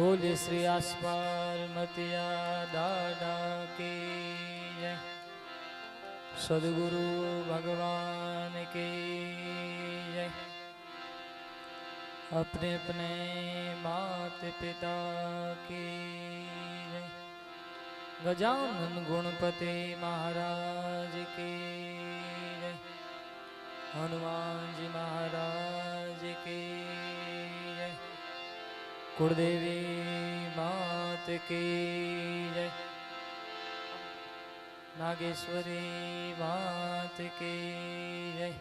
बोले श्री आसपार मतिया दादा की जय। सदगुरु भगवान की जय। अपने अपने माता पिता की जय। गजानन गुणपति महाराज की जय। हनुमान जी महाराज की जय। कुलदेवी मात की जय। नागेश्वरी मात की जय।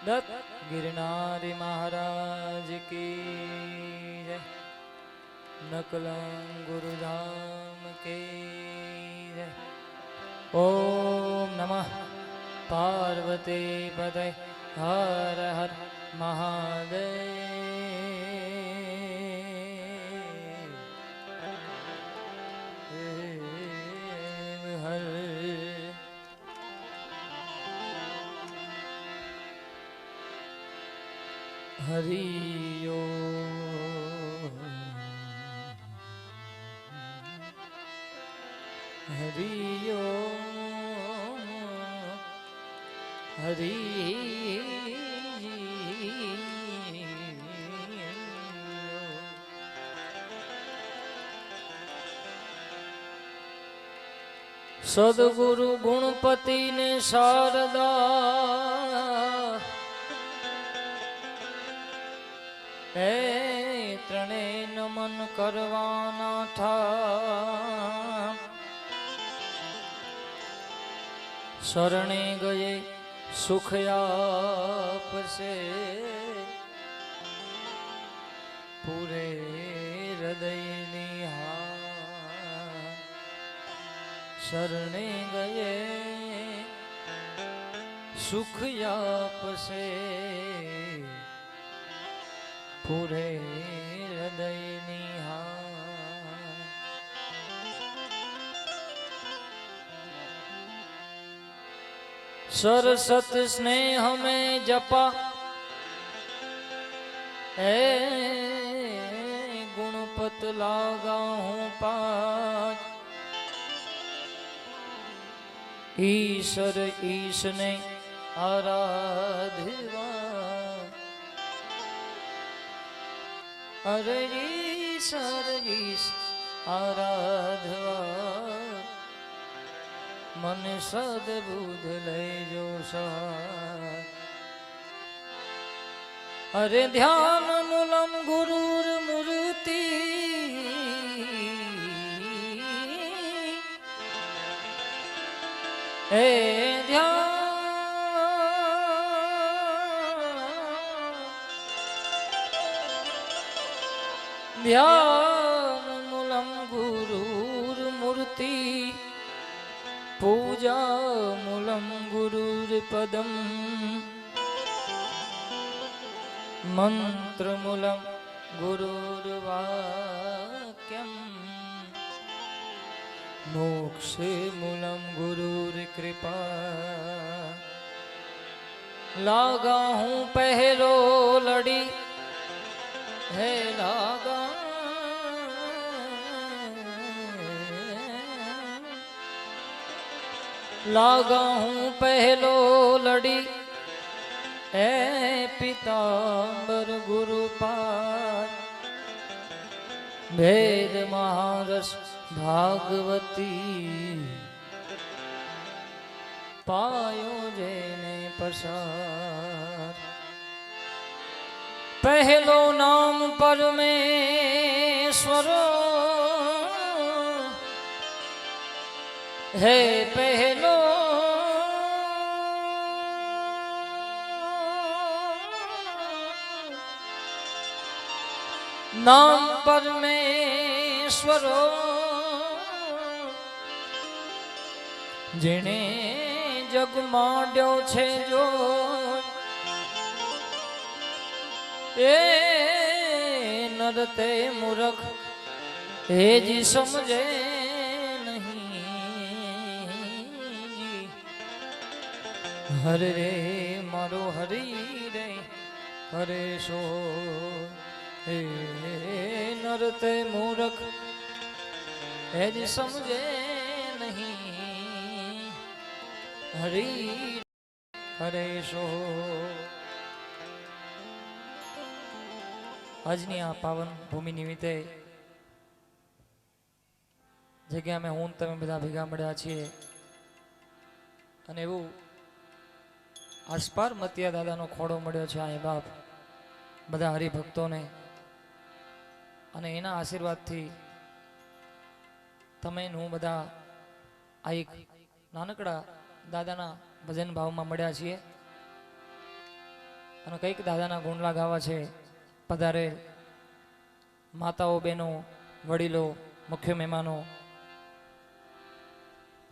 दत्त गिरनारी महाराज की जय। नकलं गुरुधाम की जय। ओम नमः पार्वती पते हर हर महादेव हर। हरि ओम हरि ओम हरि सदगुरु गुणपति ने शारदा ए त्रणेय नमन करवाना था। शरणे गए सुख आप से पूरे हृदय निहार। शरणे गए सुख आप से पूरे हृदय निहार। सरसत स्नेह में जपा ए गुणपत लागा हूँ पाँच। ईश्वर ईश ने आराधवा अरे ईश्वर ईश आराधवा। मन सदबुध ले जो सहाय। अरे ध्यान मूलम गुरुर मूर्ति ए ध्यान मूलम गुरुर मूर्ति पूजा मूलम गुरुर पदम। मंत्र मूलम गुरुर वाक्यम। मोक्ष मूलम गुरुर कृपा। लागा हूँ पहरो लड़ी है लागा लागा हूँ पहलो लड़ी ए पीताम्बर गुरुपाद। भेद महारस भागवती पायो जेने प्रसार। पहलो नाम परमेश्वरो है पहलो नाम परमेश्वरो। जेने जग मांड्यो छे जो ए नरते मूर्ख हे जी समझे नहीं। हरे रे मारो हरि रे हरे सो હે નરતે મૂરખ હે જ સમજે નહીં હરી હરે સો. આજની આ પાવન ભૂમિ નિમિત્તે જગ્યામાં હું તમે બધા ભેગા મળ્યા છીએ અને એવું આસપાર મતિયા દાદાનો ખોડો મળ્યો છે આ બાપ બધા હરિભક્તોને અને એના આશીર્વાદથી તમે હું બધા આ એક નાનકડા દાદાના ભજન ભાવમાં મળ્યા છીએ અને કંઈક દાદાના ગુણલા ગાવા છે. પધારે માતાઓ બહેનો વડીલો મુખ્ય મહેમાનો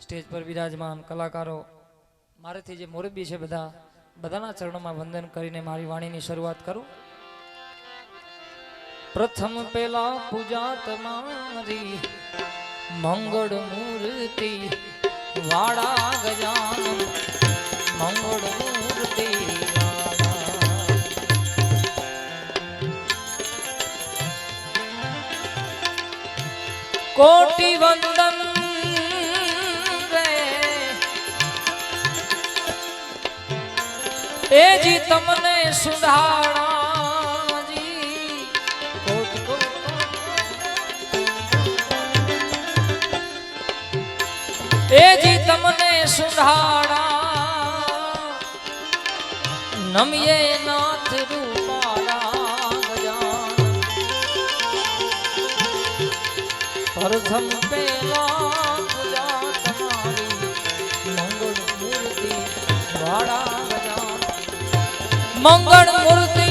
સ્ટેજ પર વિરાજમાન કલાકારો મારેથી જે મોરબી છે બધાના ચરણોમાં વંદન કરીને મારી વાણીની શરૂઆત કરું. પ્રથમ પેલા પૂજા તમારી મંગળ મૂર્તિ વાડા ગજાનન મંગળ મૂર્તિ કોટી વંદન રે એજી તમને સુધાણાજી એજી તમને સુધાણા નમિયે નાથ રૂપાળા ગજાન પ્રથમ પેલા પૂજા તમારી મંગળ મૂર્તિ વાળા ગજાન મંગળ મૂર્તિ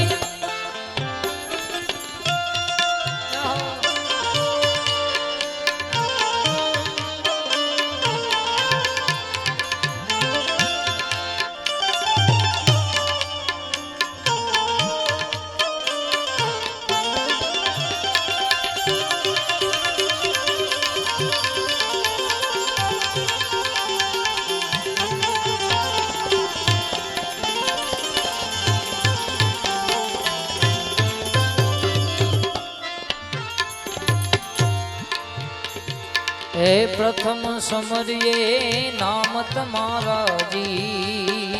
હે પ્રથમ સમરીએ નામ તમારા જી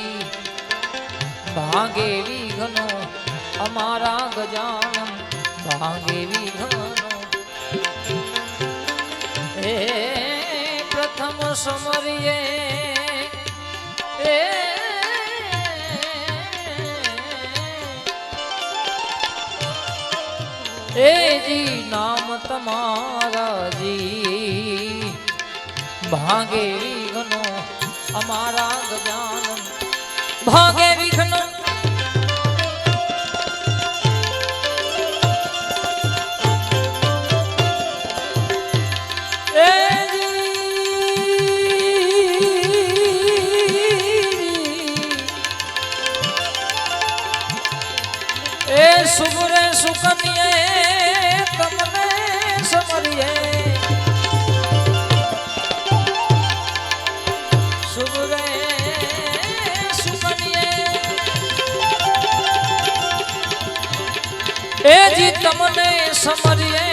ભાગે વિઘ્નો અમારા ગજાનન ભાગે વિઘ્નો. હે પ્રથમ સમરીએ એ જી નામ તમારા જી ભાગે વિઘ્નો અમારા ગજાનન ભાગે વિઘ્નો. એ સુગરે સુકન્યે તમને સમરીએ સુગરે સુકન્યે એ જી તમને સમરીએ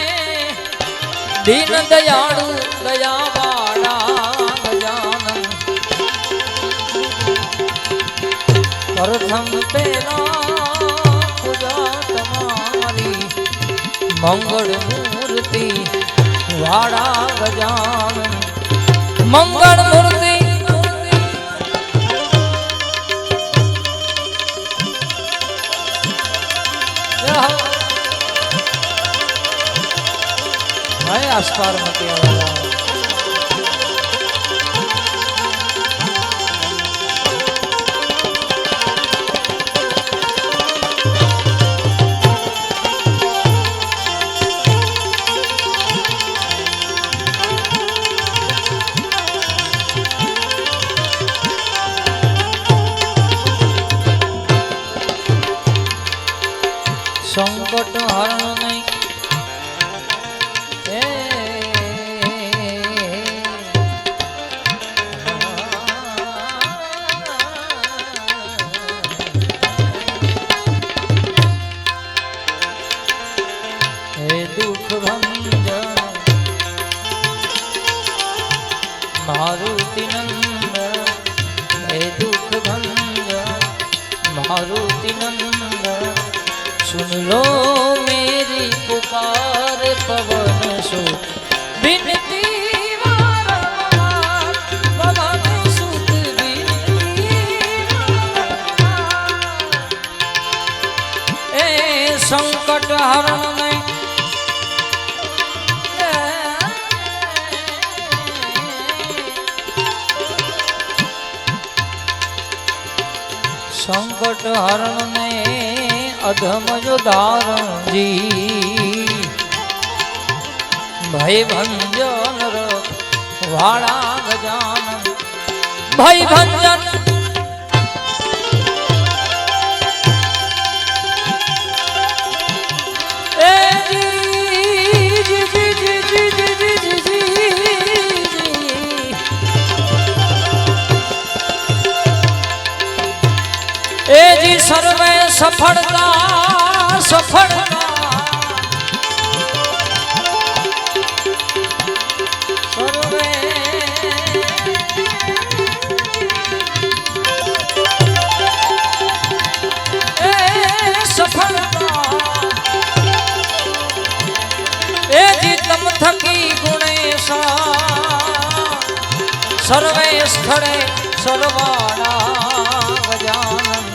દીન દયાળુ દયાવાળા ગજાનન પ્રથમ પેલા મંગળ મૂર્તિ વાળા ગજાનન મંગળ મૂર્તિ આસપાર મતિયા સંકટ હરણ નહીં मारुति नंदन हे दुख भंजन मारुति नंदन सुन लो मेरी पुकार पवन सुत बिनती वारंवार पवन सुत बिनती वारंवार। ए संकट हरण में संकट हरण ने अधम जो धारण जी भय भंजन वाड़ा गजानन भय भंजन ए जी जी जी जी जी जी जी जी जी ए जी सर्वे सफलता सफलता सर्वे ए सफलता ए जी तम थकी गुणेशा सर्वे स्थळे सर्वाणा गजानन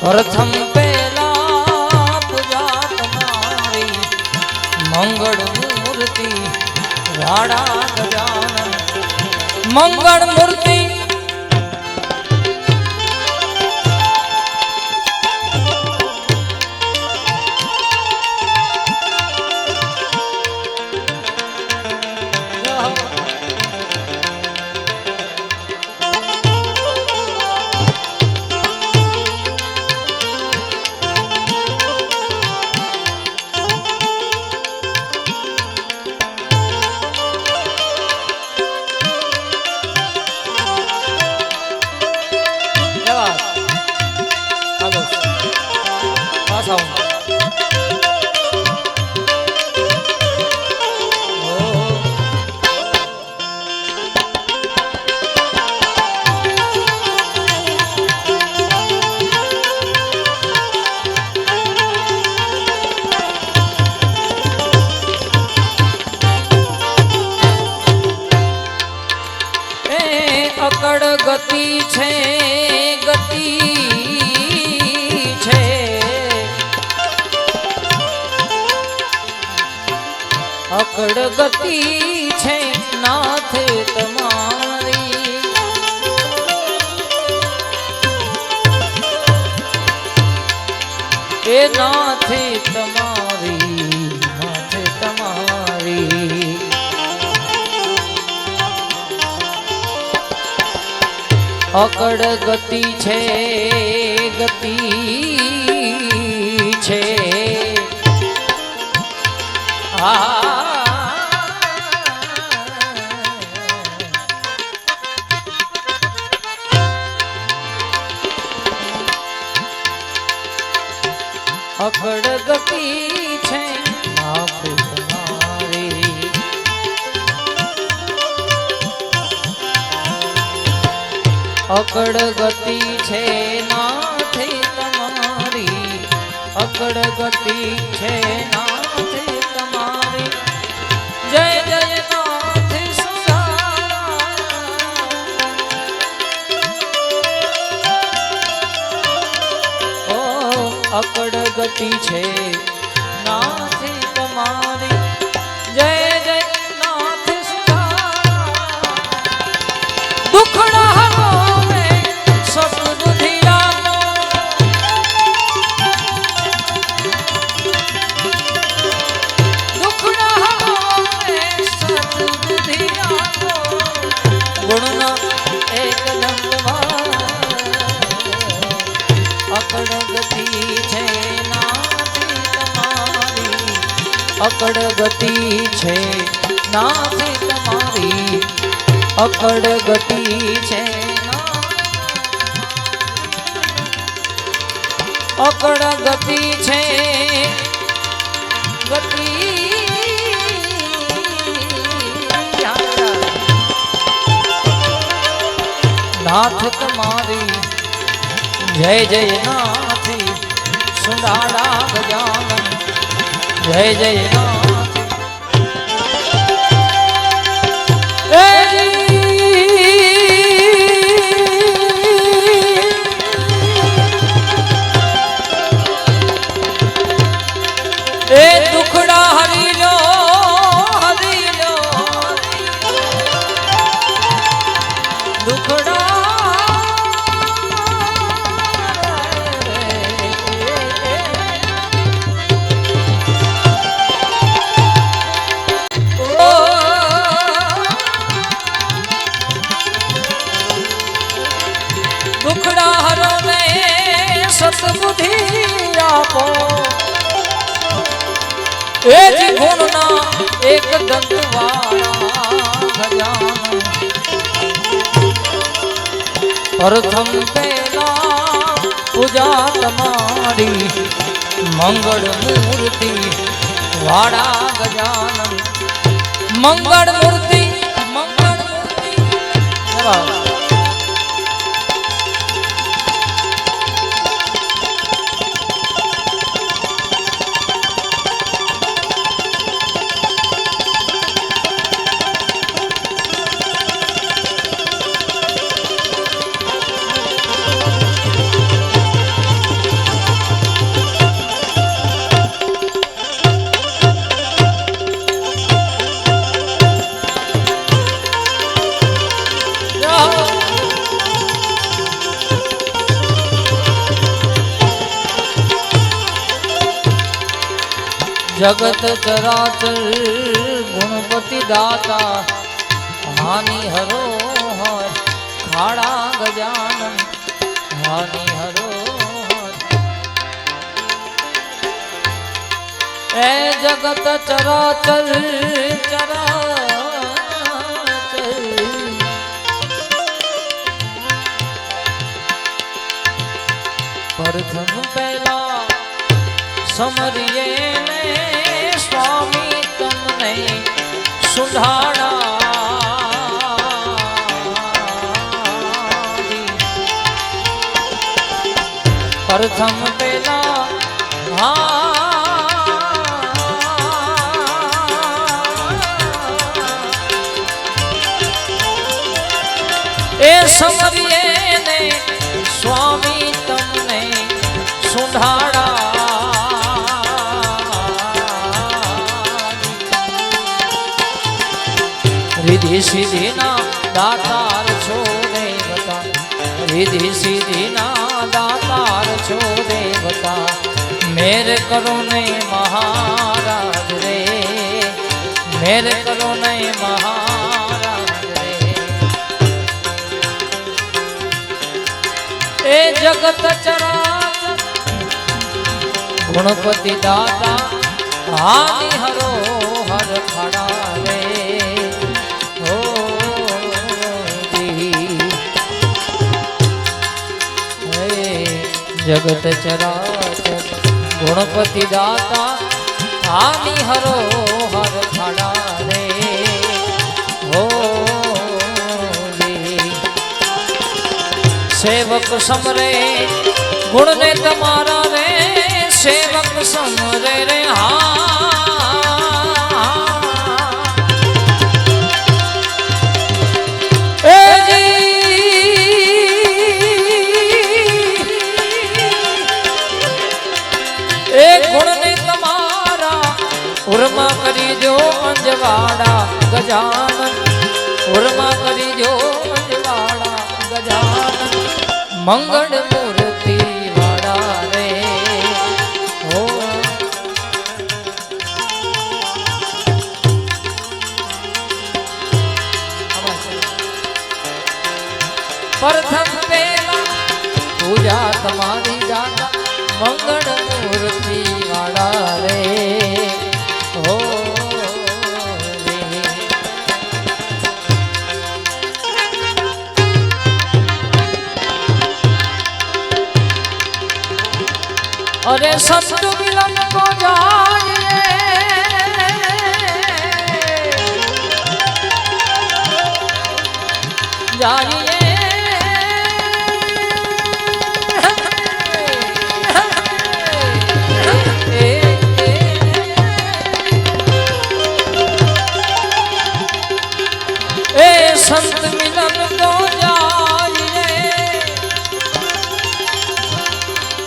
प्रथम पहला पूजा तुम्हारी मंगल मूर्ति वाड़ा गजानन मंगल मूर्ति અકડ ગતિ છે ગતિ છે અકડ ગતિ છે નાથ તમારી એ નાથ તમારી નાથ તમારી અકડ ગતિ છે ગતિ છે અકડ ગતિ છે નાથ તમારી અકડ ગતિ છે નાથ તમારી અકડ ગતિ છે નાથ તમારી જય જય નાથ સુધારા ઓ અકડ ગતિ છે નાથ તમારી જય જય નાથ સુધારા દુખડા અકડ ગતિ છે નાથ તમારી અકડ ગતિ છે નાથ તમારી અકડ ગતિ છે અકડ ગતિ છે ગતિ नाथ तुम्हारी जय जय नाथी सुंदाड़ा गजानन जय जय नाथ ए दुखड़ा हरी लो दुखड़ा दुखड़ा हरो ने सतबुद्धि आपो एज गुणना एक दंत वाला गजानन प्रथम पहला पूजा तमारी मंगल मूर्ति वाड़ा गजानन मंगल मूर्ति जगत चराचर गुणपति दाता हानि हरो हर खाड़ा गजानन हानि हरो हर ए जगत चराचर प्रथम पहला समरिए स्वामी तुमने सुधारा प्रथम पहला ए समरिए ने स्वामी तुमने सुधारा रिधि सिद्धि ना दातार छो देवता रिधि सिद्धि ना दातार छो देवता मेरे करो ने महाराज रे मेरे करो ने महाराज रे ए जगत चराचर गुणपति दाता हानि हरो हर खड़ा रे जगत चराचर गुणपति दाता हानि हरो हर खड़ा रे हो सेवक समरे गुण ने तुम्हारा रे सेवक समरे रे उर्मा करी जो अंजवाड़ा गजानन उर्मा करी जो अंजवाड़ा गजानन मंगल मूर्ति वाड़ा रे हो प्रथम पहला पूजा तुम्हारी जाता मंगल मूर्ति वाड़ा रे हो अरे संत मिलन को जाइए संत मिलन तो जाइए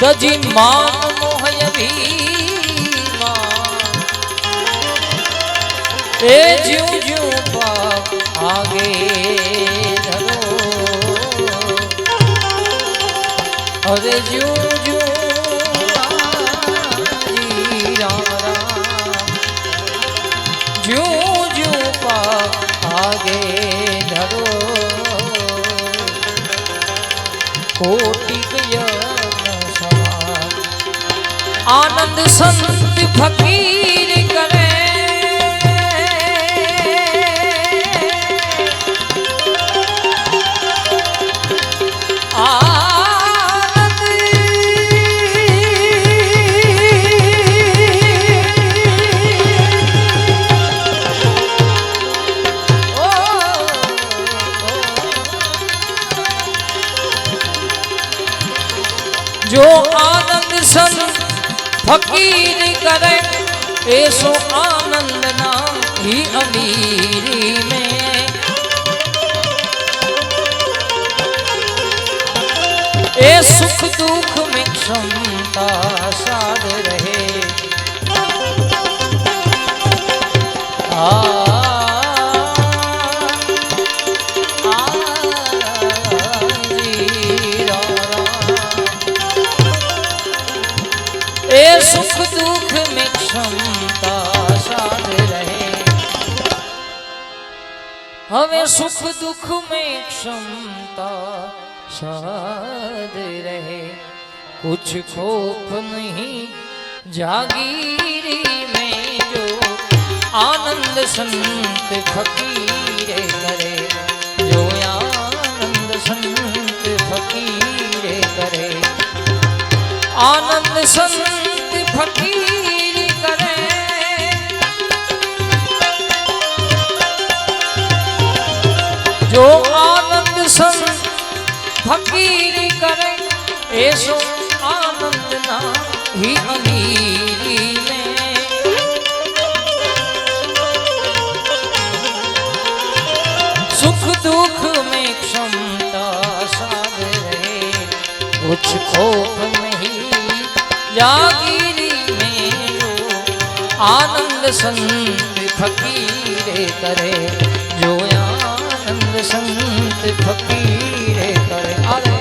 तजी मान मोहय भी ए ज्यों ज्यों पाप आगे धरो अरे ज्यों ज्यों राम राम ज्यों ज्यों पाप आगे धरो कोटि समान आनंद संत फकीर करे जो आनंद सन फकीर करे ऐसो आनंद ना ही अमीरी में ए सुख दुख में क्षमता साध रहे सुख दुख में क्षमता साध रहे हमें सुख दुख में क्षमता साध रहे कुछ खौफ नहीं जागीरी में जो आनंद संत फकीरे करे जो आनंद संत फकीरे करे आनंद संत फकीर करे जो आनंद संत फकीर करे ऐसो आनंद ना ही अमीरी में सुख दुख में क्षमता साध रहे कुछ खौफ नहीं जागीरी में जो आनंद संत फकीरे करे जो आनंद संत फकीरे करे अरे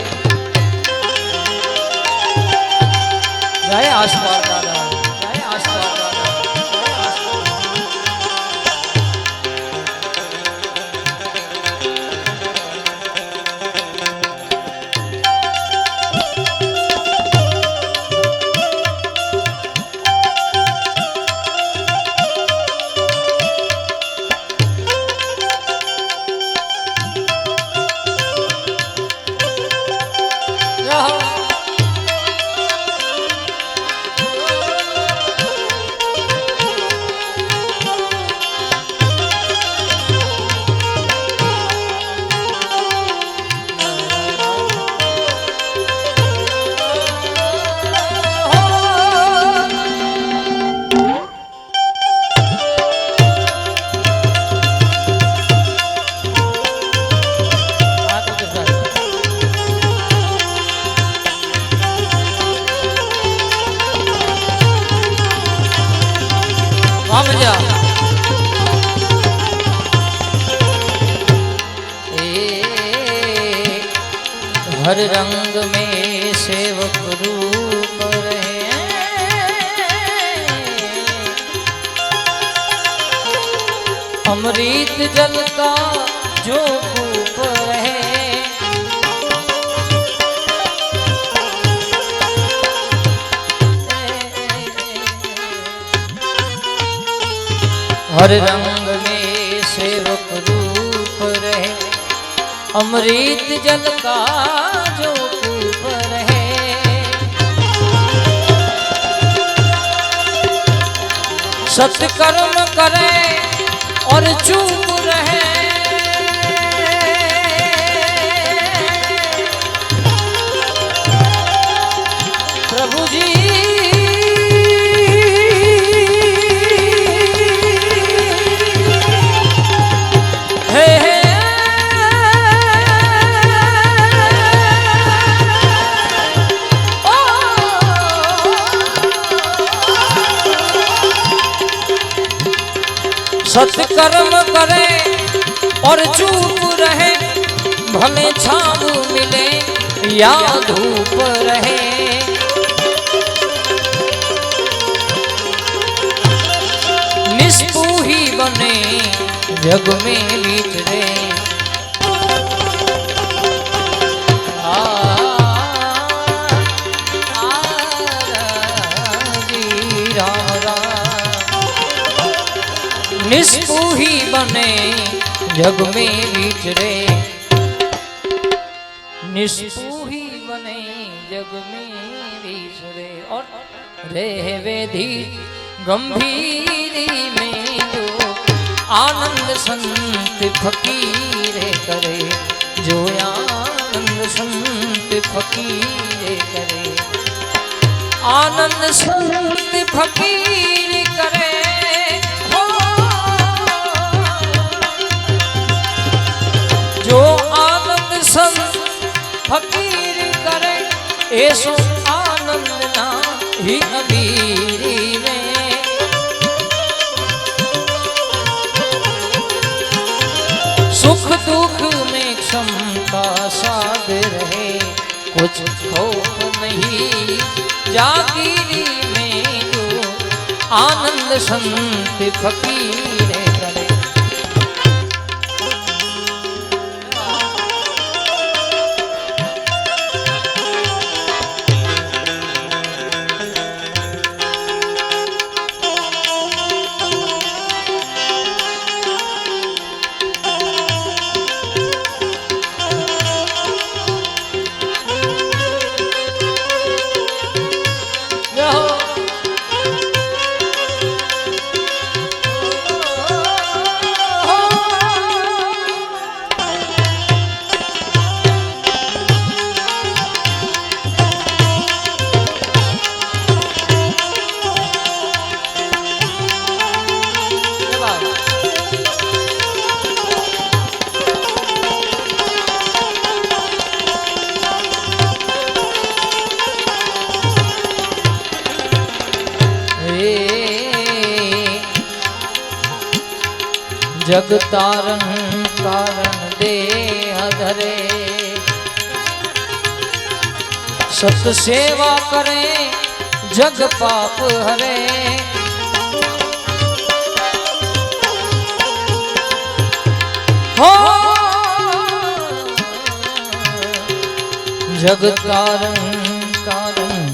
जय आस्वाद दादा जय आस्वाद दादा हर रंग में सेवक रूप रहे अमृत जल का जो कूप रहे हर रंग में सेवक रूप रहे अमृत जल का जो कूप रहे सत्कर्म करे और चुप रहे प्रभु जी हे सत्कर्म करे और चुप रहे, भले छाव मिले या धूप रहे। निष्पूही बने जग में विचरे। निष्पूही बने जग में विचरे। निष्पूही बने जग में विचरे। और रहे धीर गंभीरी में जो आनंद संत फकीरे करे। जो आनंद संत फकीरे करे। आनंद संत फकीर करे। जो आनंद संत फकीर करे, ऐसो आनंद ना ही अमीरी में। सुख दुख में क्षमता साध रहे, कुछ खौफ नहीं जागीरी में। जो आनंद संत फकीर करे। जग तारण कारण देह धरे। सत सेवा करे जग पाप हरे। हो जग तारण कारण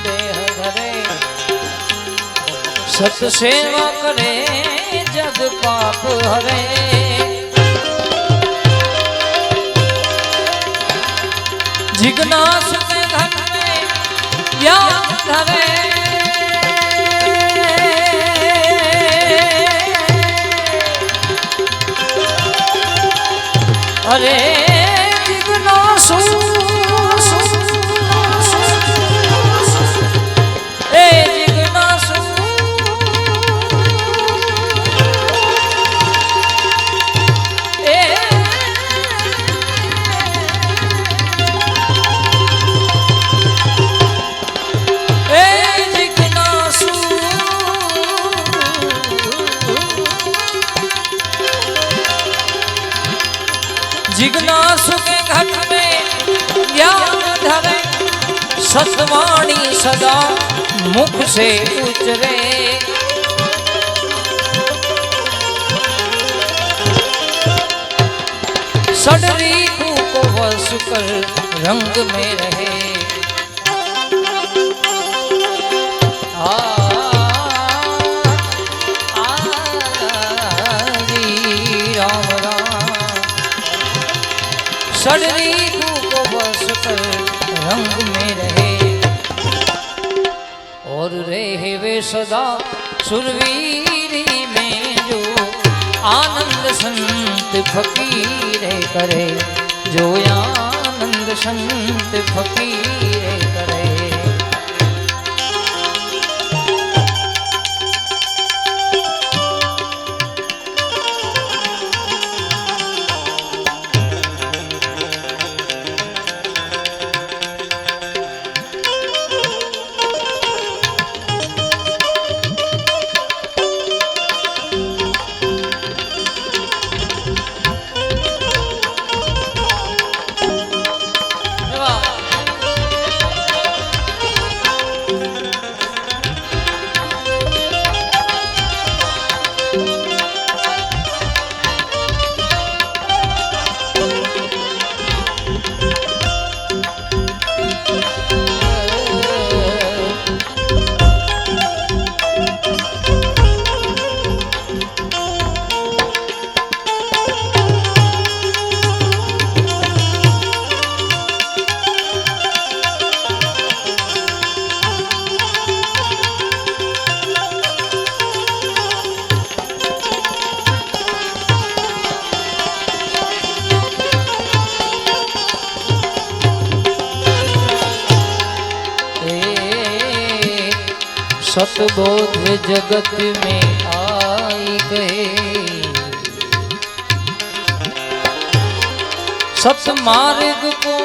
देह धरे। सत सेवा करे जग पाप हरे। जिज्ञासु के घर में ज्ञान धरे। अरे जिज्ञासु जिज्ञासु के घट में ज्ञान धरे। सतवाणी सदा मुख से उचरे। सडरी को वश कर रंग में रहे। सडरी को बस कर रंग में रहे। और रहे वे सदा सुरवीरी में। जो आनंद संत फकीरे करे। जो आनंद संत फकीरे करे। सतबोध जगत में आई गए, सतमार्ग को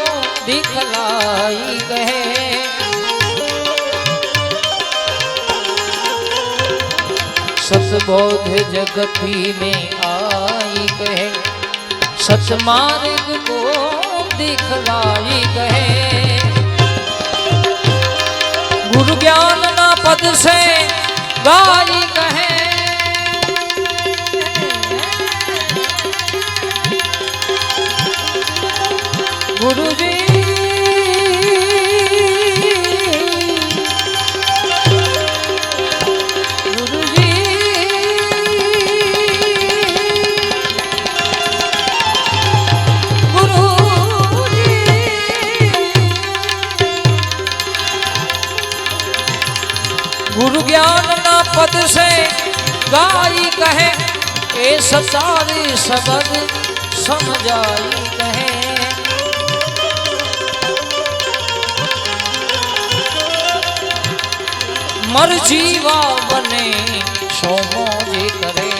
दिखलाई गए। सतबोध जगत में आई गए, सतमार्ग को दिखलाई गए। गुरु ज्ञान ना पद से गाई कहे, गुरु जी गुरु जी गुरु जी गुरु ज्ञान ना पद से गाई कहे, ए सतारी शब्द समझाई कहे। मर जीवा बने सो मौज करे,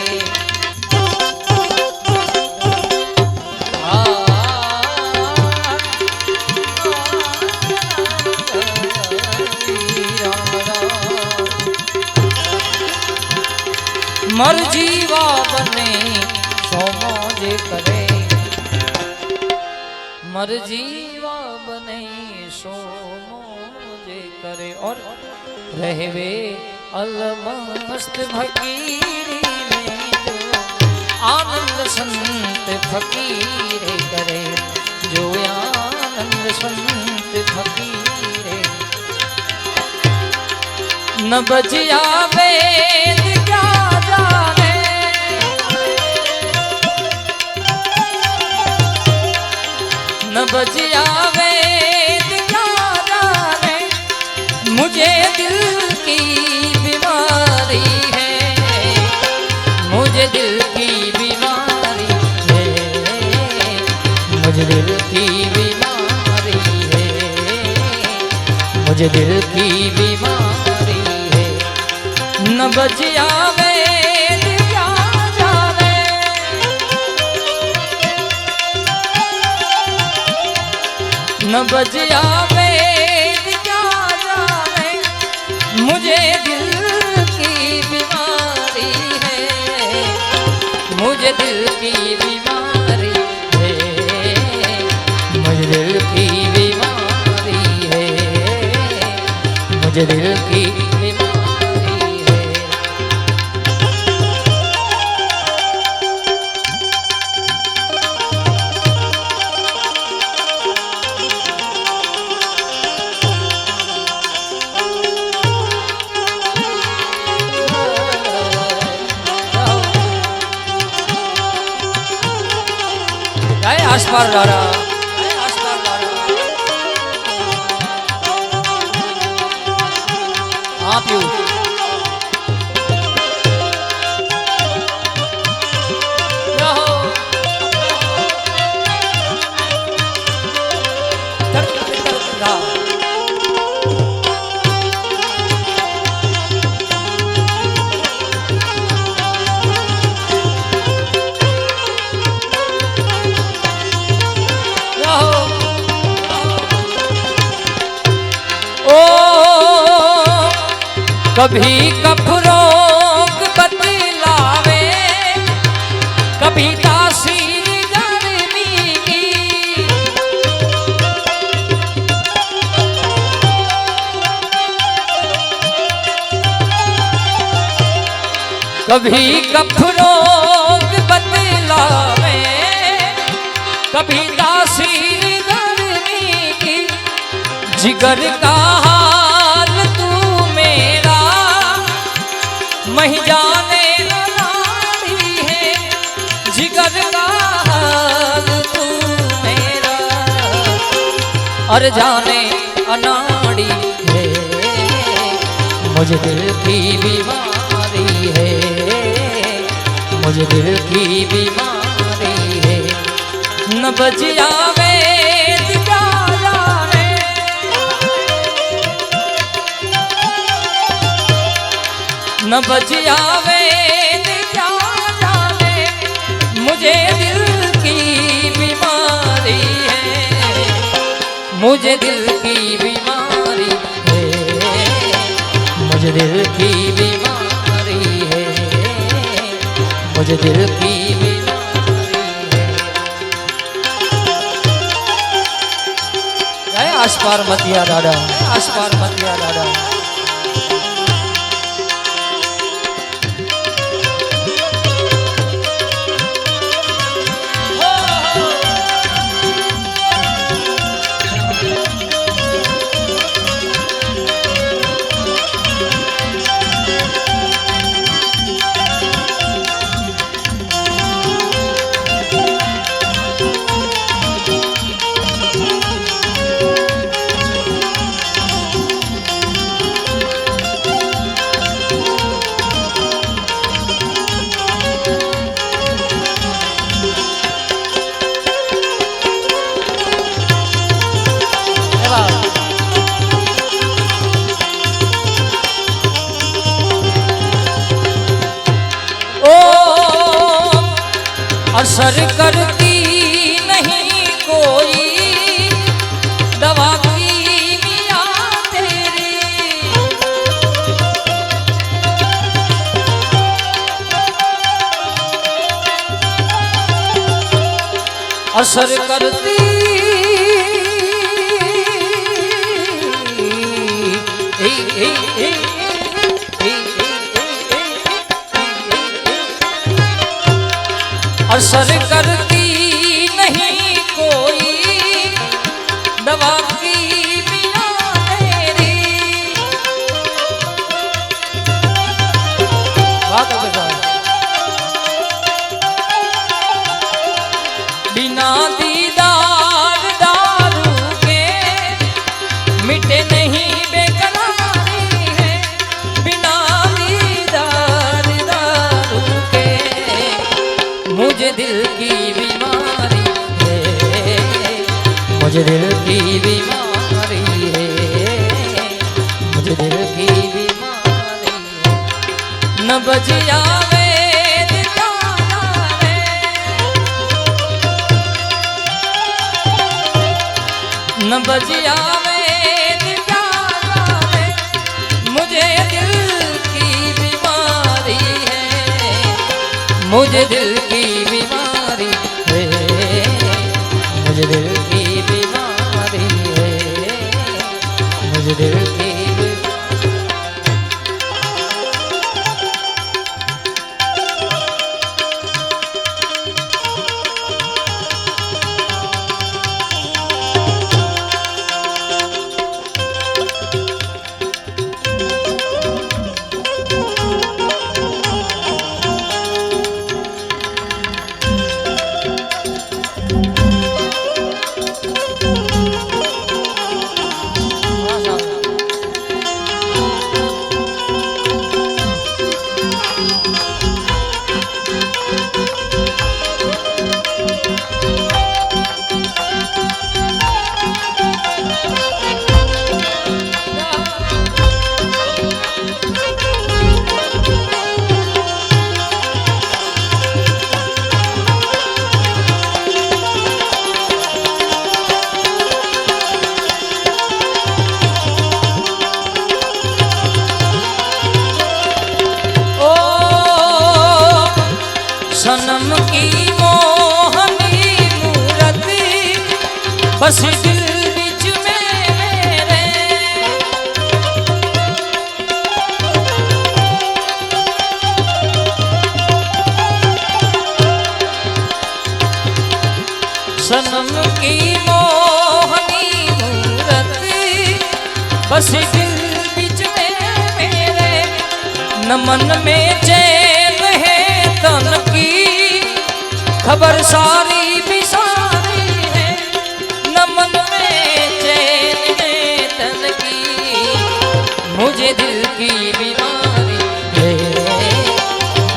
मर जीवा बने सो मौज करे, मर जीवा बने सो मौज करे। और रहवे अलमस्त फकीरी में जो आनंद संत फकीरे करे, जो आनंद संत फकीरे। न बजिया वेद क्या जाने, न बजिया वेद क्या जाने, मुझे दिल की बीमारी है, मुझे दिल की बीमारी है, मुझे दिल की बीमारी है, मुझे दिल की बीमारी है। न बजिया वेद क्या जाने, न बजिया वेद क्या जाने, मुझे दिल की बीमारी है, मुझे दिल की बीमारी है, मुझे दिल की बीमारी है, मुझे दिल की बीमारी है। आसपार लारा हाँ प्यू कभी कफरोग बतलावे, कभी तासीर गर्मी की, कभी कफरोग बतलावे, कभी तासीर गर्मी की। जिगर का हाल तू मेरा मही जाने नारी है, जिगर का हाल तू मेरा और जाने अनाड़ी है, मुझे दिल की बीमारी है, मुझे दिल की बीमारी है। न बजिया वेद क्या जाने, न बच आवे न क्या जाने मुझे दिल की बीमारी है, मुझे दिल की बीमारी है, मुझे दिल की बीमारी है, मुझे दिल की बीमारी है। आसपार मतिया दादा, आसपार मतिया दादा। असर करती नहीं कोई दवा की मियां तेरी, असर करती असर करती नहीं कोई दवा की बिना तेरी। बिना दीदार दारू के मिटे नहीं बेकरारी है, बिना दीदार दारू के मुझे दिल की बीमारी है, मुझे दिल की बीमारी है, मुझे दिल की बीमारी है। न बच आवे न जाने, न बच आवे न जाने मुझे दिल की बीमारी है, मुझे दिल की बीमारी है, मुझे दिल की बीमारी है, मुझे दिल की सनम की मोहनी मूरत बस दिल बीच में मेरे, सनम की मोहनी मूरत बस दिल बीच में मेरे, न मन में चैन है तन की खबर सारी बिसारी है, न मन में चैन है तन की मुझे दिल की बीमारी है,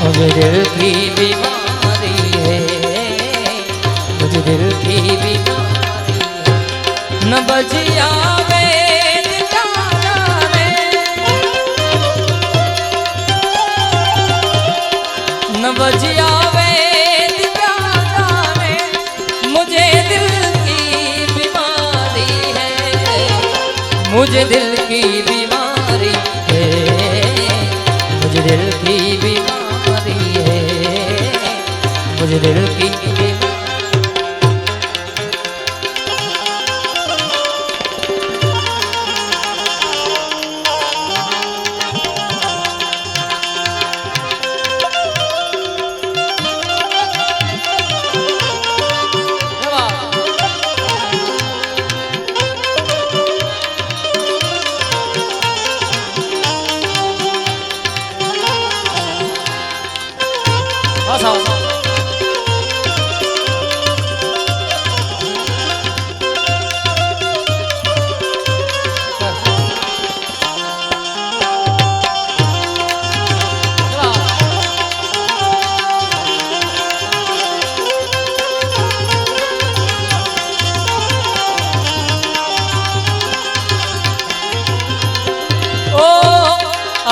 मुझे दिल की बीमारी है, मुझे दिल की बीमारी है। न बच आवे न जाने बज आवे दीवाना रे, मुझे दिल की बीमारी है, मुझे दिल की बीमारी है, मुझे दिल की बीमारी है, मुझे दिल की बीमारी।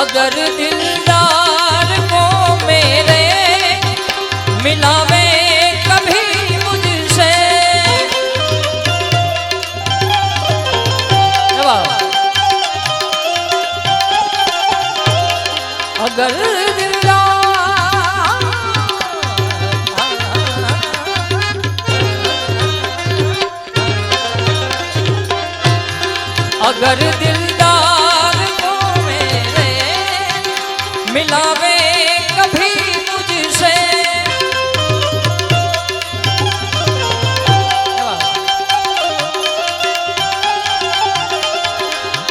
अगर दिलदार को मेरे मिलावे कभी मुझसे, अगर दिलदार, अगर दिलदार को मेरे मिलावे कभी मुझसे,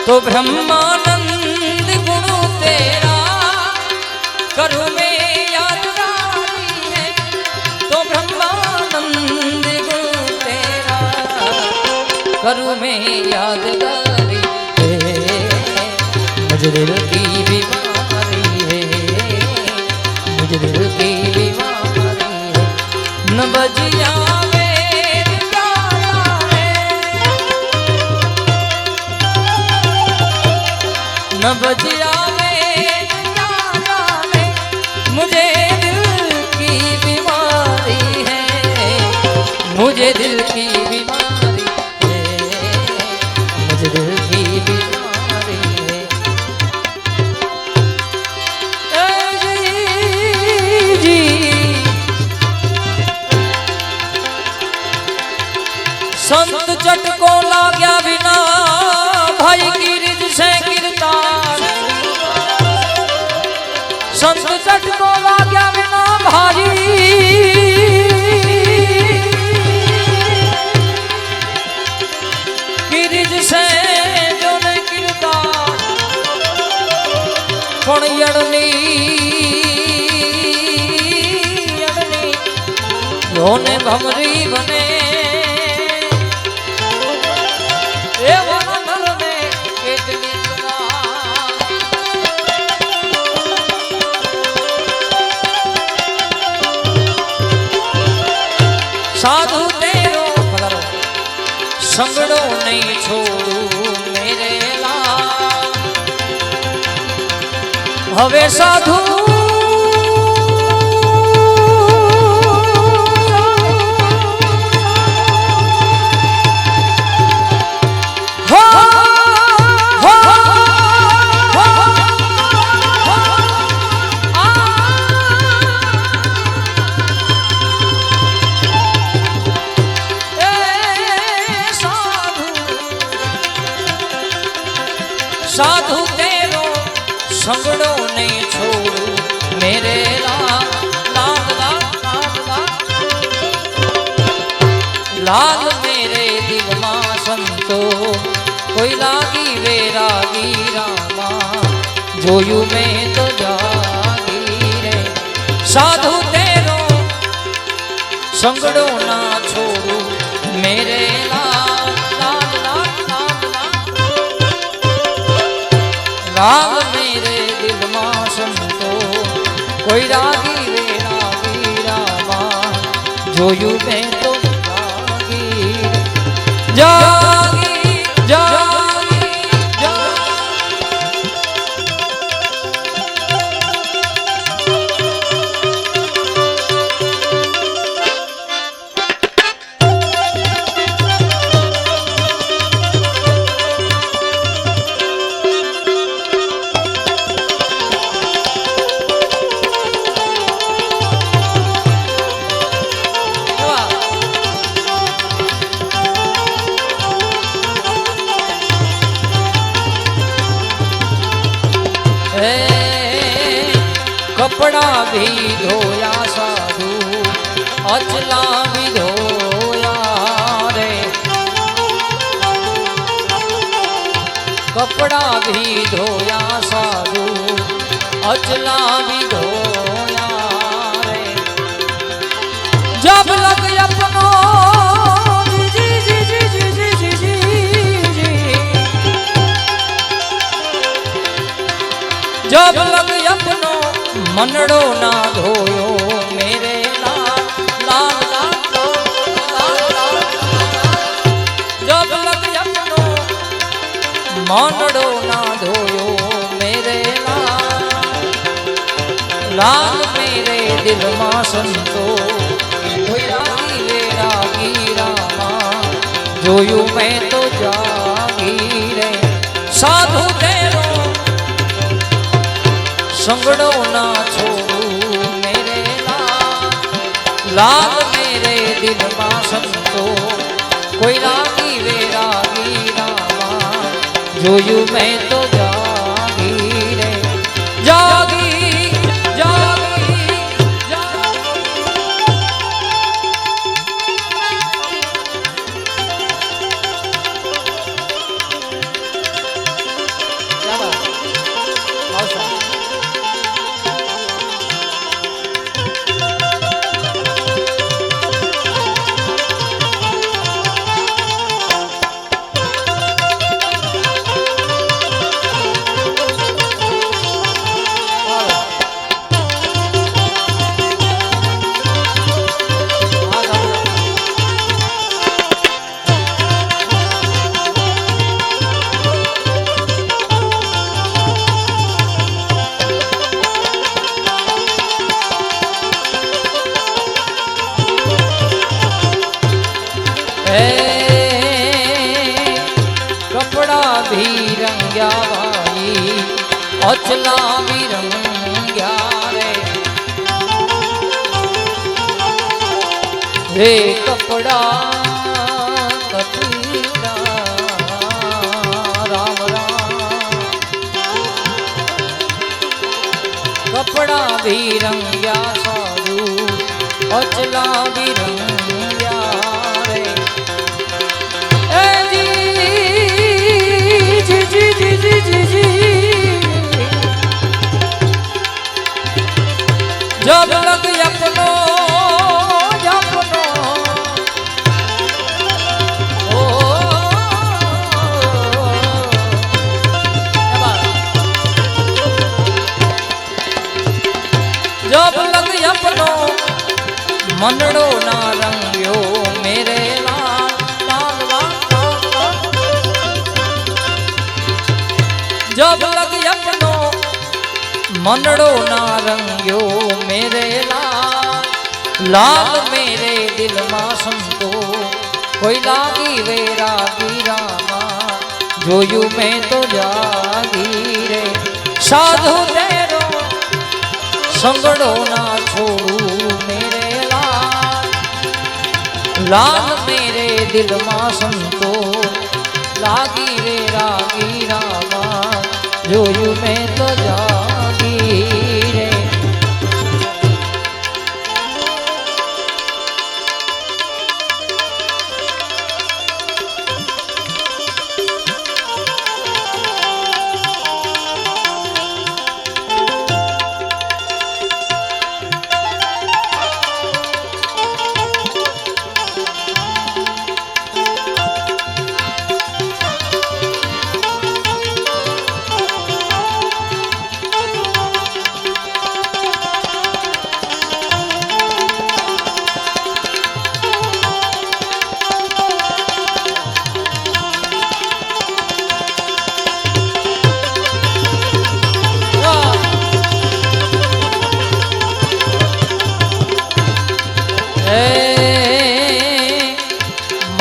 तो ब्रह्मानंद गुण तेरा करूँ में यादगारी है, तो ब्रह्मानंद गुण तेरा करूँ में यादगारी है, मुझे दिल की बीमारी है, मुझे दिल की बीमारी है। न बज आवे दीवाना रे, न बज आवे दीवाना रे, मुझे दिल की बीमारी है, मुझे दिल की बीमारी है, मुझे दिल की बीमारी है। जी संत जट को लाग्या बिना भाई की रिज से गिरदार, संत जट को लाग्या बिना भाई की रिज से जो ने गिरदार, पण यड़नी योने भमरी बने, ए वनर में केतली साधु तेरो संगड़ो नहीं छोड़ू मेरे लाल, हवे साधु साधु तेरो संगड़ो नहीं छोड़ू मेरे लाल, लाल लाल लाल लाल मेरे दिल मां संतो कोई लागी वे रागी रामा, जोयू में तो जागी रे, साधु तेरो संगड़ो ना छोड़ू मेरे लाल, लाल लाल लाल लाल मेरे दिल मां संतो कोई रागी वे रागी रामा, जोयू में तो जागी जागी जागी जागी। कपड़ा भी धोया साधु अचला भी धोया रे कपड़ा भी धोया साधु अचला भी धोया रे जब लग अपनो जी जी जी जी जी जी जी जी जब लग अपनो मनड़ो ना धोयो मेरे लाल लाल लाल लाल जब लग अपनो मनड़ो ना धोयो मेरे लाल लाल मेरे दिल मां संतो रागी रामा जोयू मैं तो जागी रे साधु तेरो संगड़ो ना छोड़ू मेरे लाल लाल मेरे दिल मां संतो कोई रागी वे रागी रामा जोयू मैं तो जागी रे जागी जागी जागी क्या बात मौसा कपड़ा भी रंग्या भाई अचला भी रंग्या रे कपड़ा कपीरा राम राम कपड़ा भी रंग्या साधु अचला भी रंग्या जब लग अपनो जपनो ओ जब लग अपनो मनड़ो ना रंग्यो मेरे लाल लाल लाल जब लग अपनो मनड़ो ना रंग्यो मेरे लाल लाल मेरे दिल मां संतो कोई लागी वे रागी रामा जोयू मैं तो जागी रे साधु तेरो संगड़ो ना छोड़ू मेरे लाल लाल मेरे दिल मां संतो लागी रे रागी रामा जोयू मैं तो जागी रे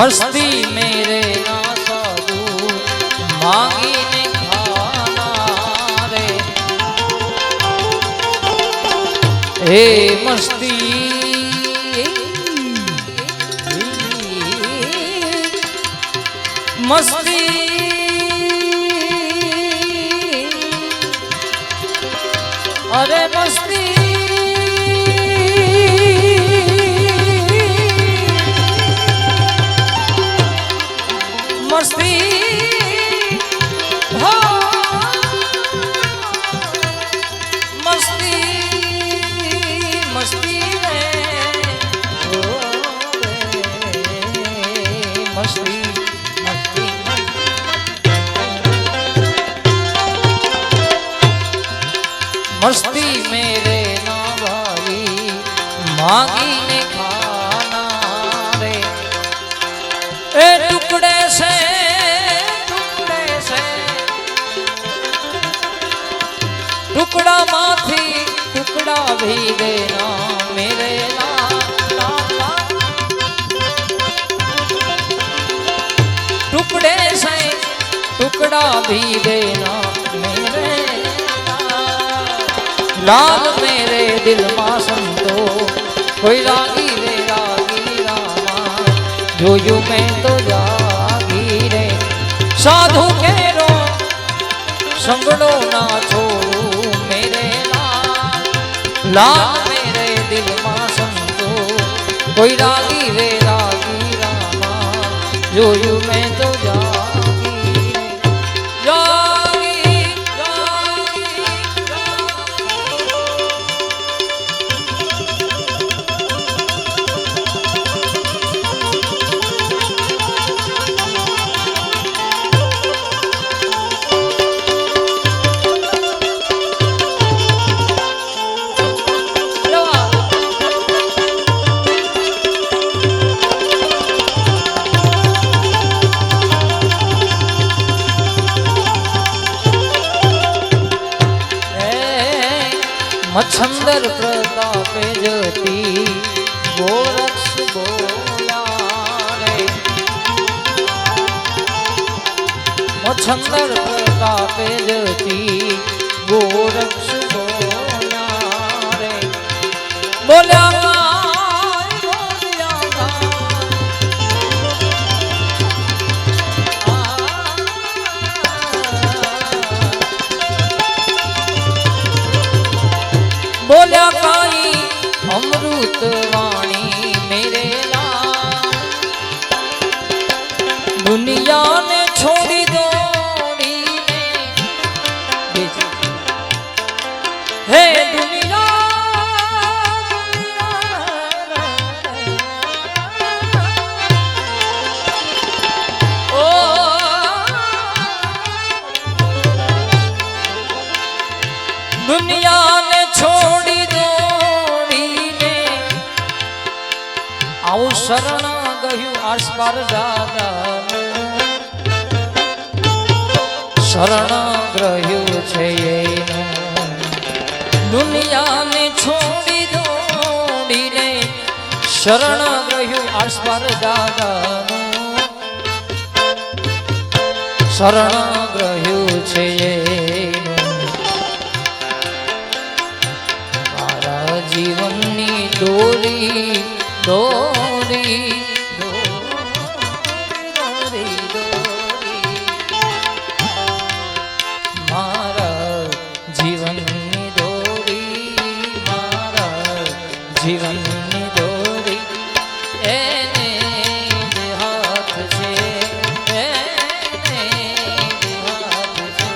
मस्ती मेरे ना साधु मांगी ने खाना रे हे मस्ती मस्ती અરે મસ્તી મસ્તી હો મસ્તી મસ્તી રે ઓ મસ્તી મસ્તી मस्ती मेरे ना भाई मांगी ने खाना रे ए टुकड़े से टुकड़ा माथी टुकड़ा भी देना मेरे लाला टुकड़े से टुकड़ा भी देना मेरे लाल मेरे दिल मां संतो कोई रागी रे रागी रामा जो यू मैं तो जागी रे साधु के रो संगड़ो ना छोड़ू मेरे लाल मेरे दिल मां संतो कोई रागी रे रागी रामा जो यू मैं तो जागी रे मच्छंदर प्रतापे जती गोरक्ष बोला रे मच्छंदर प्रतापे जती गोरक्ष बोला रे बोला बोल्या काई अमृत वाणी मेरे लाल दुनिया ने छोड़ी दौड़ी हे दुनिया ओ दुनिया ने छोड़ी दौड़ीने आવું શરણ ગયું આસપાર દાદા શરણ ગ્રહ્યું છે દુનિયાને છોડી દોડીને શરણ ગ્રહ્યું આસપાર દાદા શરણ ગ્રહ્યું છે जीवनी डोरी डोरी डोरी डोरी मारा जीवनी डोरी मारा जीवनी डोरी एने हाथ से एने हाथ से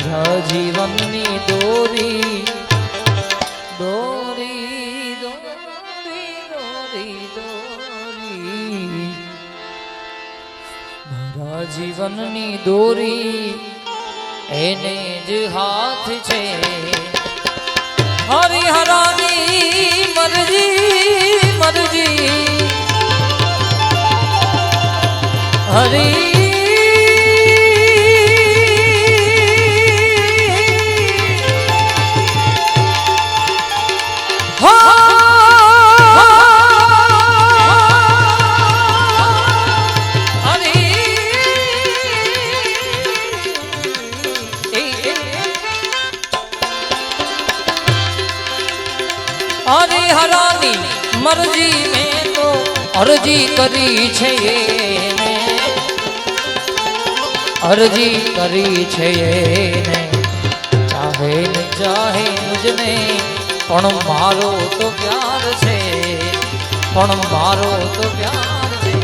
मारा जीवनी डोरी डोरी डोरी डोरी डोरी मारा जीवननी डोरी एने ज हाथ छे हरिहरानी मरजी मरजी हरी हरिहरानी मर्जी में तो अर्जी करी छे अर्जी करी छे चाहे चाहे न चाहे मुझने पण मारो तो प्यार से पण मारो तो प्यार से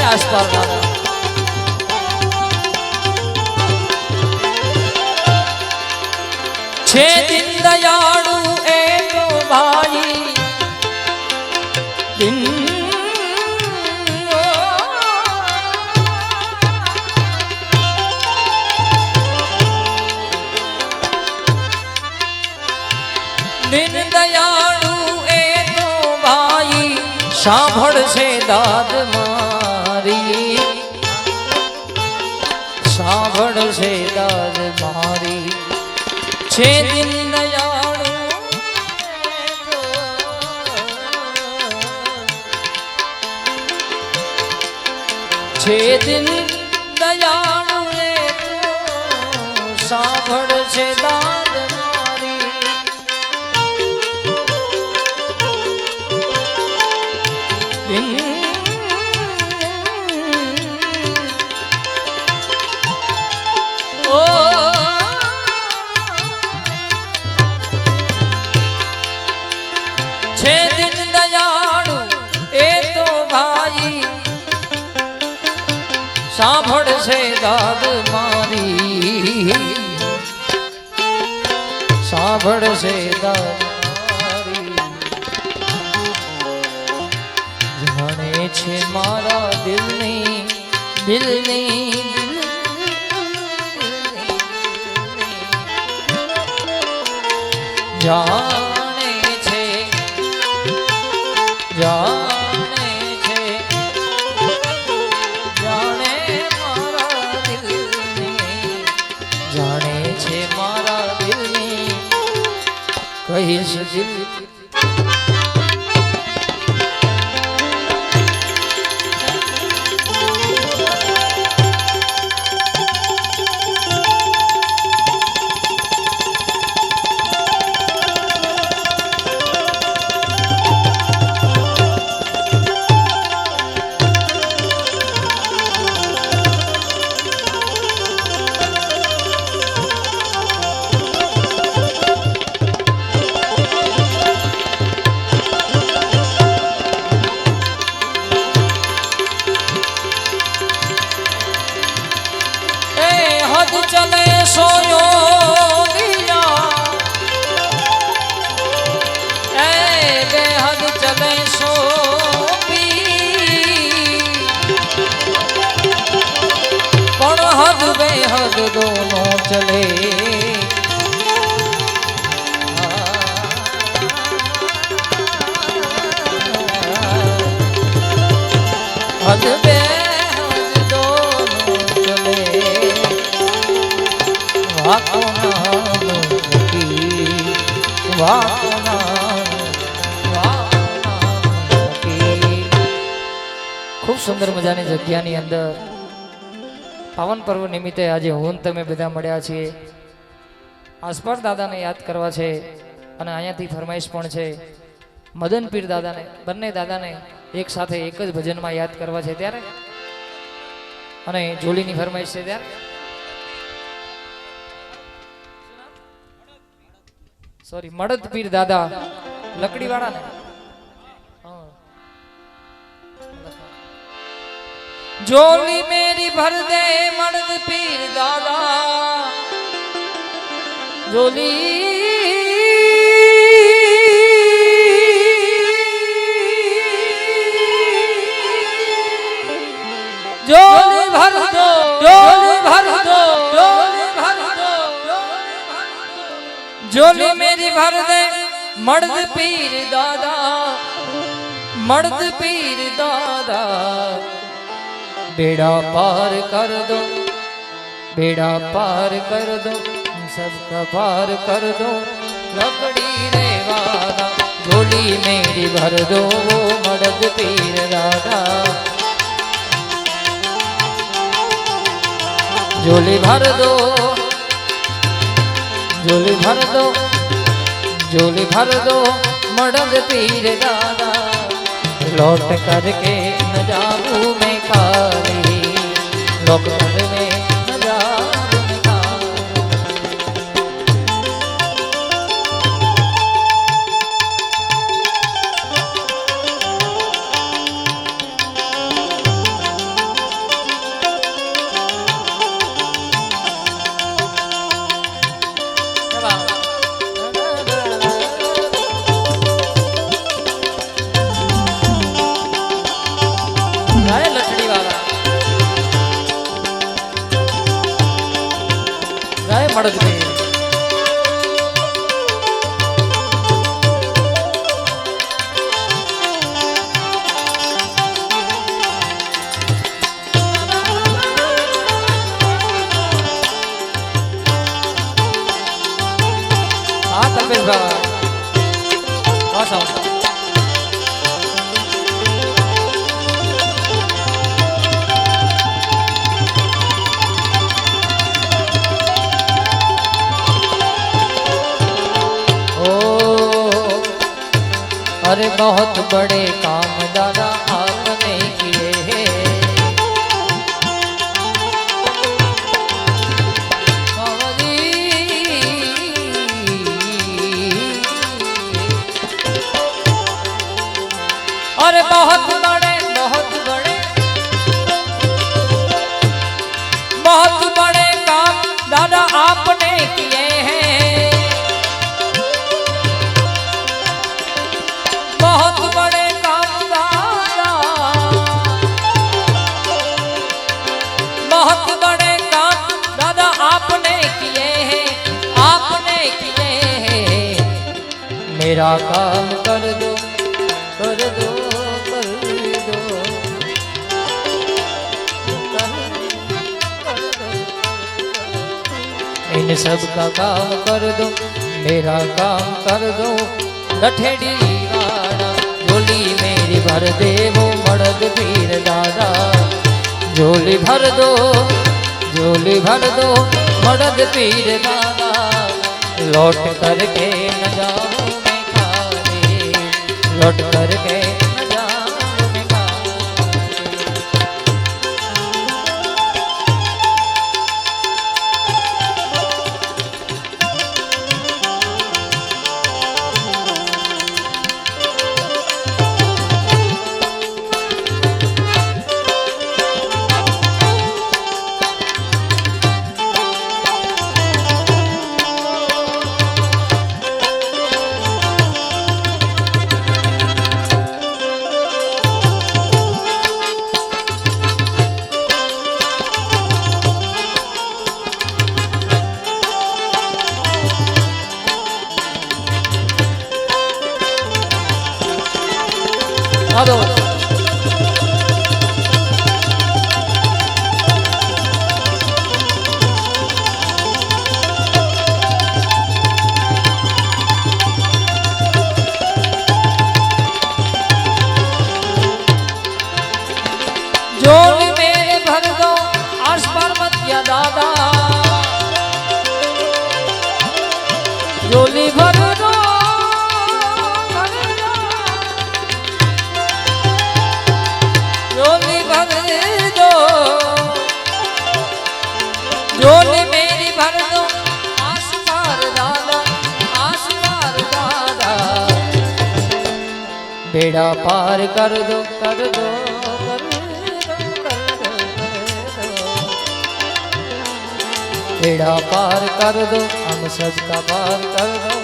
आसपास छे दिन दयालु एक भाई दिन दिन दयालु एक भाई सांभळ से दाद सांभळ से दाद मारी छे दिन दयालु छे दिन दयालु सांभळ से दाद मारी छे दिन दयालु ए तो भाई सांभळ से दाद मारी सांभळ से दाद मारी जाने छे मारा दिलनी जाने छे जाने छे जाने मारा दिलनी जाने छे मारा दिलनी कहीश दिल चले सोयो दिया बेहद चले सो पी पण हद बेहद दोनों चले हद बेहद दोनों चले वाको नाम ખૂબ સુંદર મજાની જગ્યાની અંદર પાવન પર્વ નિમિત્તે આજે હું તમે બધા મળ્યા છીએ. આસપાસ દાદાને યાદ કરવા છે અને અહીંયાથી ફરમાઈશ પણ છે મદન પીર દાદાને, બંને દાદાને એક સાથે એક જ ભજનમાં યાદ કરવા છે ત્યારે, અને જોલીની ફરમાઈશ છે ત્યારે. સોરી, મળદ પીર દાદા લકડી વાળા ને. જોલી મેરી ભર દે મળદ પીર દાદા, જોલી જોલી ભર દો, જોલી ભર દો, જોલી ભર દો, જોલી મેરી ભર દે મળદ પીર દાદા, મળદ પીર દાદા. बेड़ा पार कर दो, बेड़ा पार कर दो, सबका पार कर दो, लकड़ी रे वाला झोली मेरी भर दो, वो मर्द पीर दादा. झोली भर दो, झोली भर दो, झोली भर दो, मर्द पीर दादा. लौट करके न जाऊं मैं खाली, लौट कर में न जाऊं मैं खाली. મળદ પીર હા તપેશ બાબા બસ આવો. अरे बहुत बड़े काम दादा आपने किए हैं, अरे बहुत बड़े, बहुत बड़े, बहुत बड़े काम दादा आपने किए हैं. बहुत बड़े काम दादा, बहुत बड़े काम दादा आपने किए हैं, आपने किए हैं. मेरा काम कर दो, कर दो, कर दो, कर दो. इन सब का काम कर दो, मेरा काम कर दो. लठेड़ी झोली मेरी भर दे, वो मर्द पीर दादा. झोली भर दो, झोली भर दो, मर्द पीर दादा. लौट करके न जाऊं मैं खाली, लौट करके न जाऊं मैं खाली. दादा झोली भर दो झोली भर दो झोली मेरी भर दो आस पार दादा आस पार दादा बेड़ा पार कर दो कर दो बेड़ा पार कर दो हम सबका पार कर दो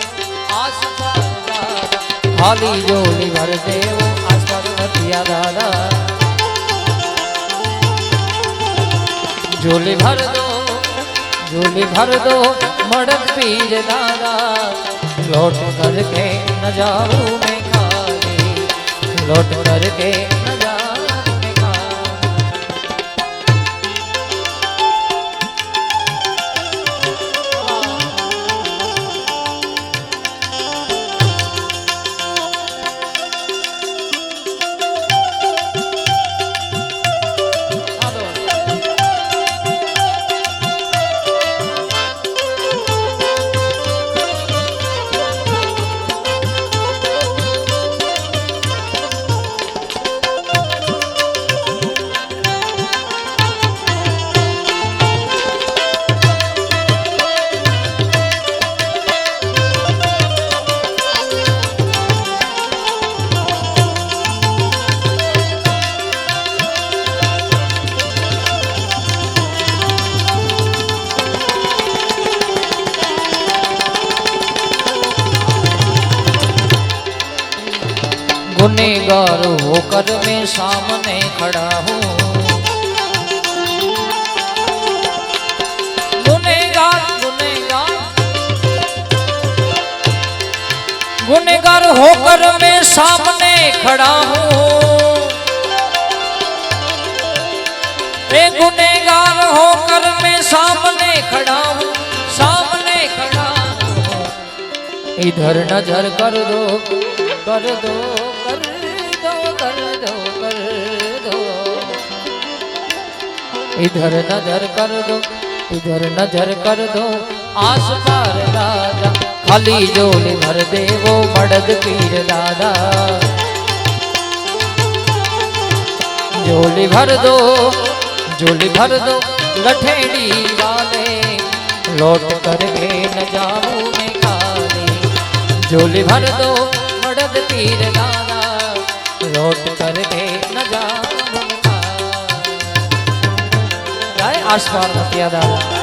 आस पार दादा खाली झोली भर दे वो आस पार्वतिया दादा झोली भर दो मड़क पीर दादा लौट करके न जाऊं मैं खाली लौट करके न जाऊं मैं खाली गुनेगार होकर मैं सामने खड़ा हूँ गुनेगार गुनेगार गुनेगार होकर मैं सामने खड़ा हूँ गुनेगार होकर मैं सामने खड़ा हूँ सामने खड़ा हूँ इधर नजर कर दो कर दो कर दो कर दो कर दो इधर नजर कर दो इधर नजर कर दो आस पार दादा खाली झोली भर दे वो मड़द पीर दादा झोली भर दो लठेड़ी वाले लौट करके न जाऊं मैं खाली झोली भर दो मड़द पीर दादा लौट करके न जाऊं मैं आस पार्वतिया दादा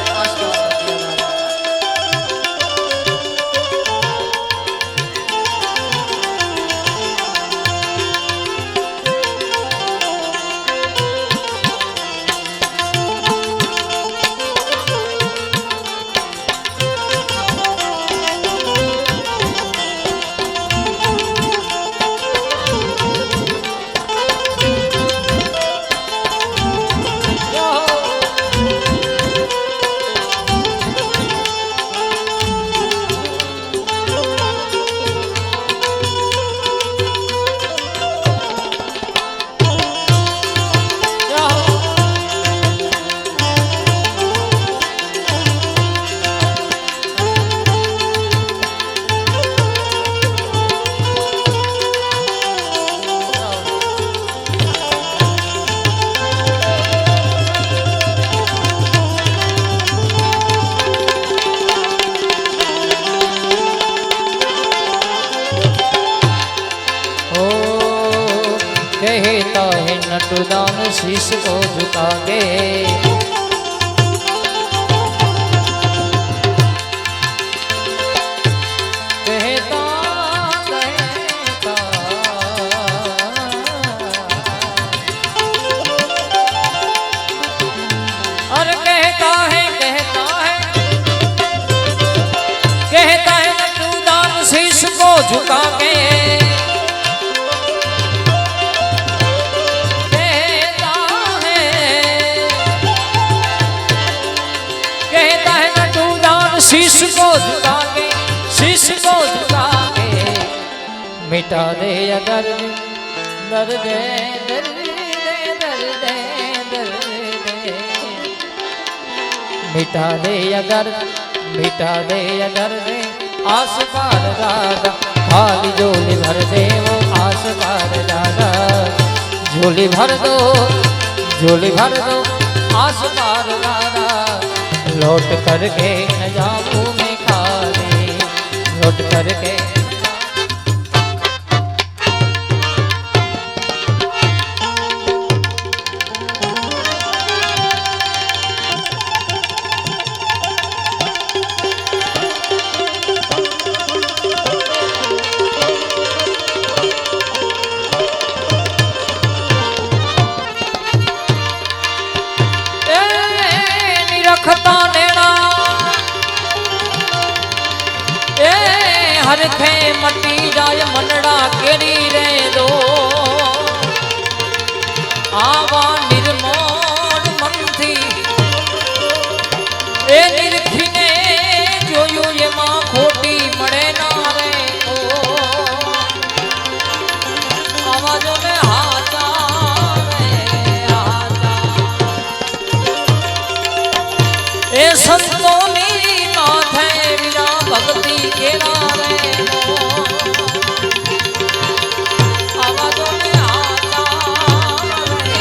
कहता है नटुदान शीश को झुका के कहता कहता और कहता है नटुदान शीश को झुका के शीश को झुका के मिटा दे अगर दर्द दर्द दर्द दर्द मिटा दे अगर रे आस पार दादा खाली झोली भर दे वो आस पार दादा झोली भर दो आस पार दादा लौट करके न जाऊं मैं खाली लौट करके रखता नेड़ा ए हर थे मटी जाय मनड़ा केरी रे दो आवा निर्मोल मन थी ए निरखीने जोयू ये मां खोटी मड़े ना रे ओ आवाजों में हाजा ए संतोनी नाथ है बिना भक्ति के नारे आवाजों में आजा रे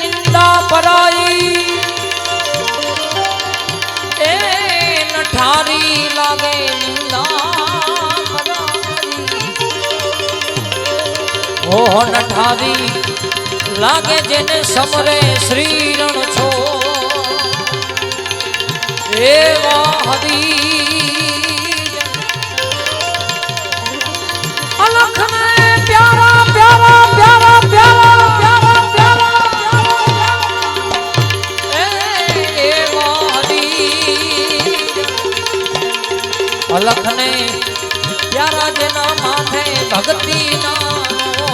निंदा पराई ठारी लागे निंदा ओ नठारी लागे जेने समरे श्री रण छो एवा हरी अलख में प्यारा प्यारा प्यारा प्यारा प्यारा प्यारा एवा हरी अलख ने प्यारा जना माथे भक्ति नानो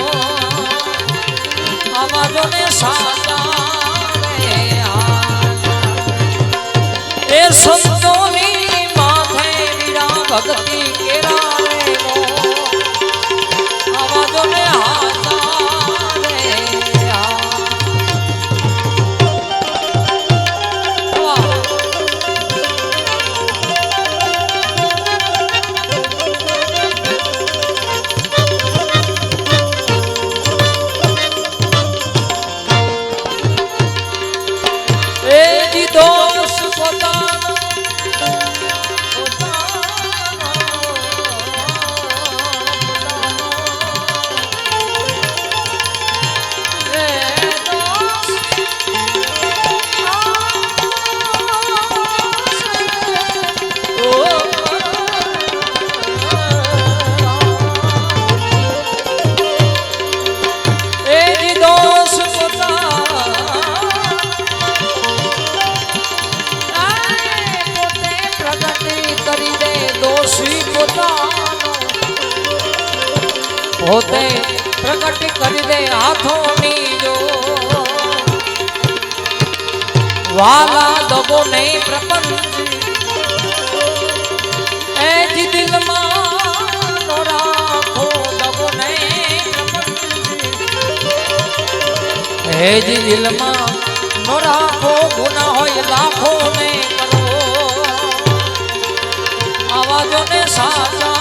आवाजों ने साजा रे ए संतोनी माथे वीरा भक्ति केरा रे वो आवाजों ने हाजा रे होते प्रकट कर दे हाथों नीजो वाला दबो नहीं प्रपंच ऐज दिल मानो राखो दबो नहीं प्रपंच ऐज दिल मानो राखो गुना होय लाखों ने करो आवाजों ने साजा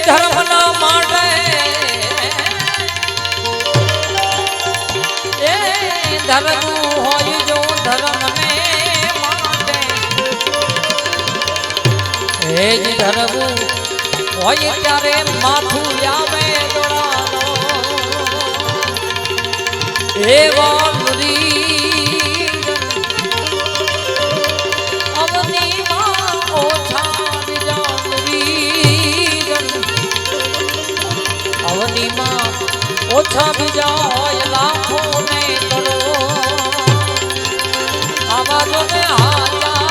धर्म ना माटे ए धर्म होय जो धर्म ने माटे ए जी धर्म होय त्यारे माथू आवे दोड़ानो एवा नुरी अवनी मां ओछा जा नुरी ઓછા બીજા હોય લાખો ને કરો આવાજો ને હાચા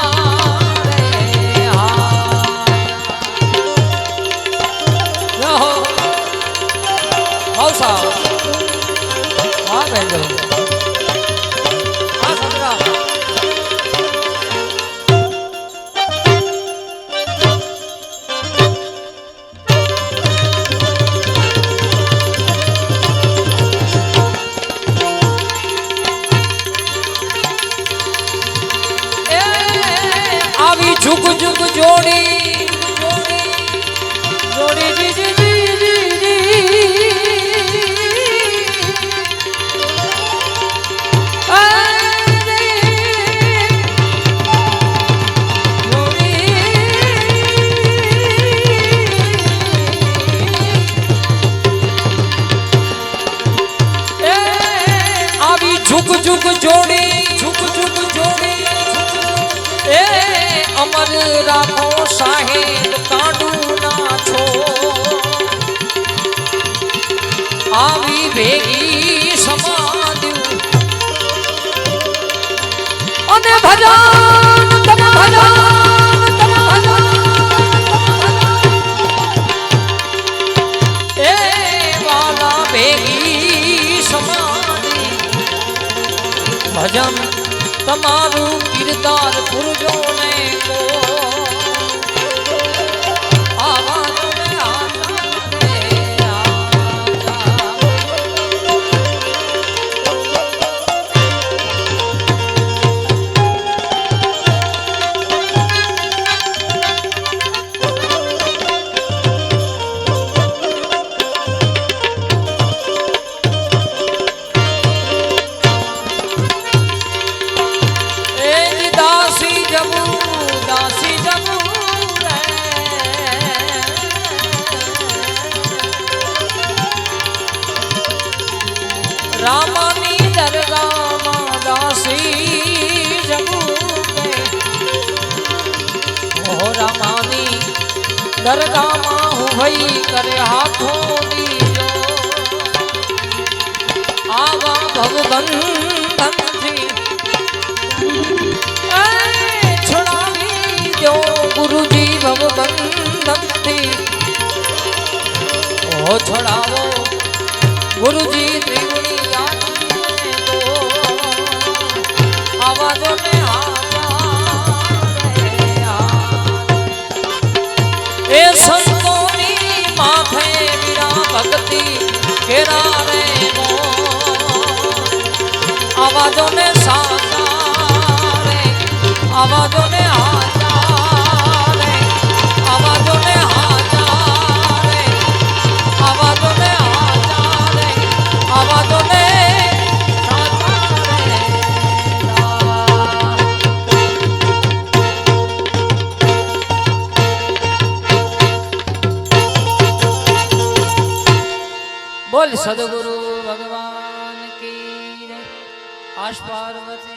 હા બેન હા સંગ્રામ जुग जुग जोड़ी जोड़ी जी जी जी जी जी आवी जुग जुग जोड़ी जुग जुग जोड़ी अमर राखो साहेब काडू ना छो आवी भेगी समाधि अने भजन तम भजन तम भजन ए वाला भेगी समाधि भजन तमारू किरदार पुरजो ने को आवाज में आजा रे आजा रामानी दरगाह दासी जगू ओ रामानी दरगाह हूँ भई करे हाथों दीजो आवा भगवंतन थी छुड़ावी दो गुरुजी भगवंतन थी ओ छुड़ावो गुरुजी त्रिगुणी आवाजों में ए संतोनी माथे बिना भक्ति केरा रे मो आवाजों ने साजा रे आवाजों ने आजा रे आवाजों ने आजा रे आवाजों ने आजा रे आवाजों ने बोल सदगुरु भगवान की आश पार्वती